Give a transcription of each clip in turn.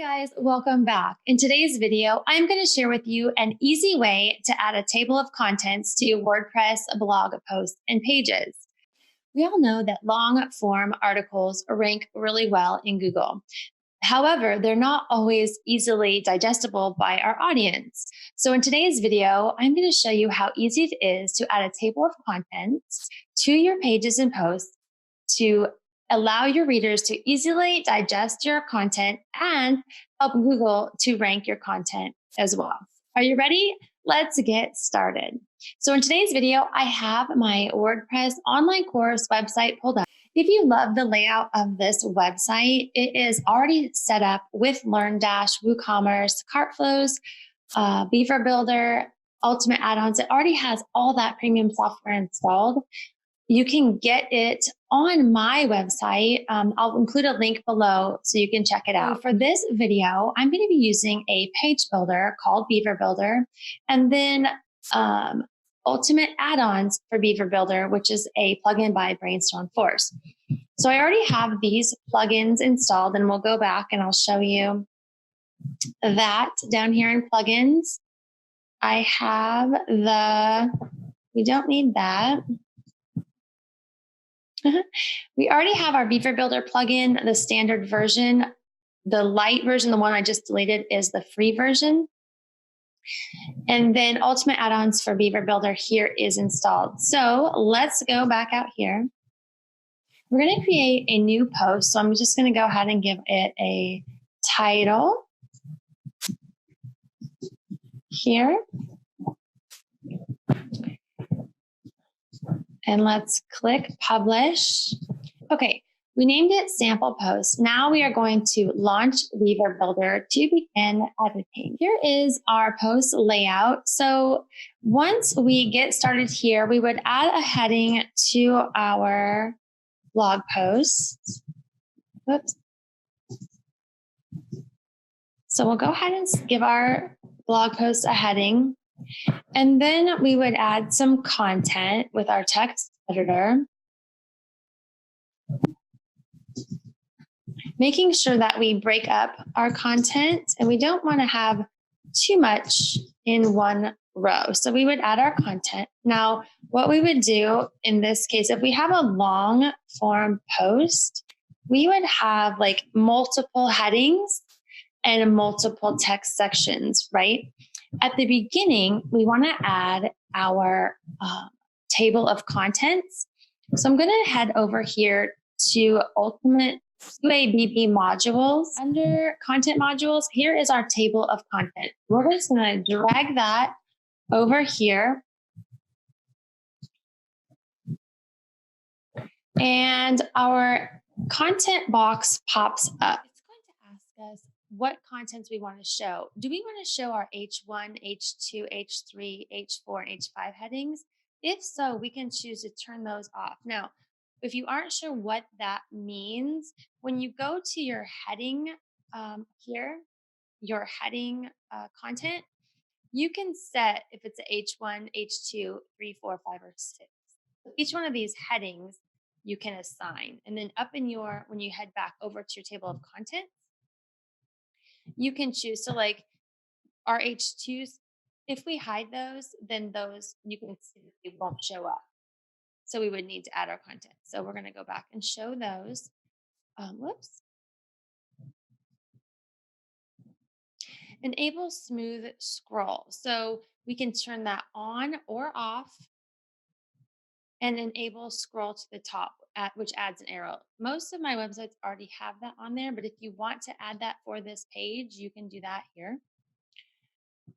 Guys, welcome back. In today's video, I'm going to share with you an easy way to add a table of contents to your WordPress blog posts and pages. We all know that long form articles rank really well in Google. However, they're not always easily digestible by our audience. So in today's video, I'm going to show you how easy it is to add a table of contents to your pages and posts to allow your readers to easily digest your content and help Google to rank your content as well. Are you ready? Let's get started. So in today's video, I have my WordPress online course website pulled up. If you love the layout of this website, it is already set up with LearnDash, WooCommerce, Cartflows, Beaver Builder, Ultimate add-ons. It already has all that premium software installed. You can get it on my website. I'll include a link below so you can check it out. So for this video, I'm going to be using a page builder called Beaver Builder, and then Ultimate add-ons for Beaver Builder, which is a plugin by Brainstorm Force. So I already have these plugins installed, and we'll go back and I'll show you that down here in plugins. I have we don't need that. We already have our Beaver Builder plugin, the standard version. The light version, the one I just deleted, is the free version. And then Ultimate add-ons for Beaver Builder here is installed. So let's go back out here. We're going to create a new post. So I'm just going to go ahead and give it a title here. And let's click publish. Okay, we named it sample post. Now we are going to launch Beaver Builder to begin editing. Here is our post layout. So once we get started here, we would add a heading to our blog post. Whoops. So we'll go ahead and give our blog post a heading. And then we would add some content with our text editor, making sure that we break up our content, and we don't want to have too much in one row. So we would add our content. Now, what we would do in this case, if we have a long form post, we would have like multiple headings and multiple text sections, right? At the beginning, we want to add our table of contents. So I'm going to head over here to Ultimate UABB modules. Under content modules, here is our table of content. We're just going to drag that over here. And our content box pops up. It's going to ask us what contents we want to show. Do we want to show our H1, H2, H3, H4, and H5 headings? If so, we can choose to turn those off. Now, if you aren't sure what that means, when you go to your heading here, your heading content, you can set if it's a H1, H2, 3, 4, 5, or 6. Each one of these headings you can assign. And then up in when you head back over to your table of contents, you can choose to like our H2s. If we hide those, then those you can see they won't show up. So we would need to add our content. So we're going to go back and show those. Whoops. Enable smooth scroll. So we can turn that on or off, and enable scroll to the top, which adds an arrow. Most of my websites already have that on there, but if you want to add that for this page, you can do that here.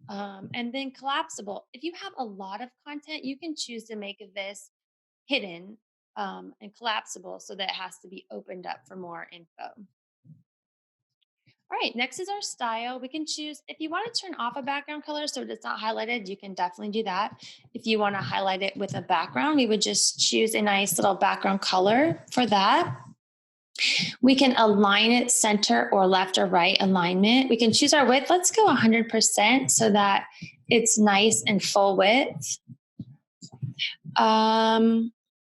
And then collapsible. If you have a lot of content, you can choose to make this hidden and collapsible so that it has to be opened up for more info. All right, next is our style. We can choose, if you want to turn off a background color so it's not highlighted, you can definitely do that. If you want to highlight it with a background, we would just choose a nice little background color for that. We can align it center or left or right alignment. We can choose our width. Let's go 100% so that it's nice and full width. You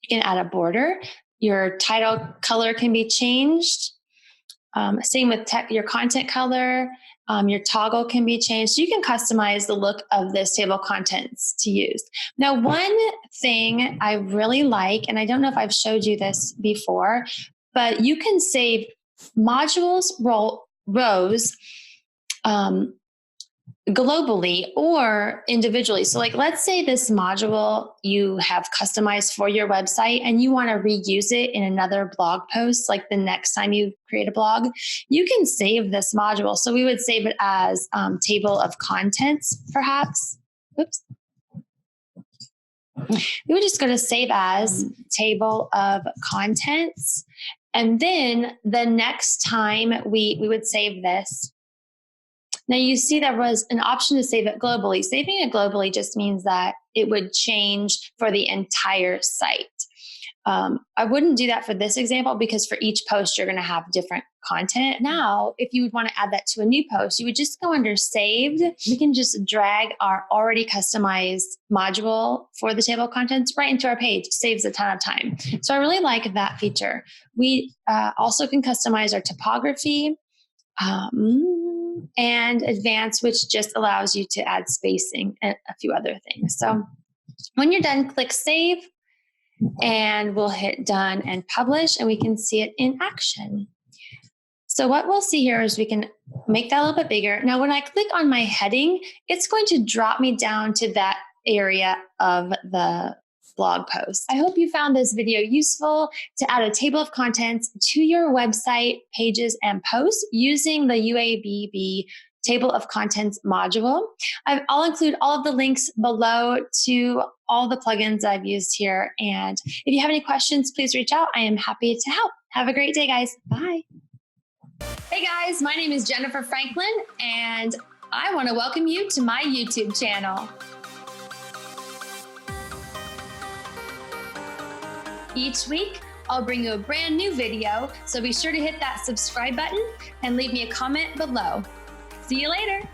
can add a border. Your title color can be changed. Same with your content color. Your toggle can be changed. You can customize the look of this table of contents to use. Now, one thing I really like, and I don't know if I've showed you this before, but you can save modules, rows, globally or individually. So like, let's say this module you have customized for your website and you want to reuse it in another blog post, like the next time you create a blog, you can save this module. So we would save it as table of contents, perhaps. Oops. We would just go to save as table of contents. And then the next time we would save this. Now you see there was an option to save it globally. Saving it globally just means that it would change for the entire site. I wouldn't do that for this example because for each post, you're going to have different content. Now, if you would want to add that to a new post, you would just go under saved. We can just drag our already customized module for the table of contents right into our page. It saves a ton of time. So I really like that feature. We also can customize our typography. And advanced, which just allows you to add spacing and a few other things. So when you're done, click save and we'll hit done and publish and we can see it in action. So what we'll see here is we can make that a little bit bigger. Now, when I click on my heading, it's going to drop me down to that area of the blog post. I hope you found this video useful to add a table of contents to your website, pages, and posts using the UABB table of contents module. I'll include all of the links below to all the plugins I've used here. And if you have any questions, please reach out. I am happy to help. Have a great day, guys. Bye. Hey guys, my name is Jennifer Franklin, and I want to welcome you to my YouTube channel. Each week, I'll bring you a brand new video, so be sure to hit that subscribe button and leave me a comment below. See you later.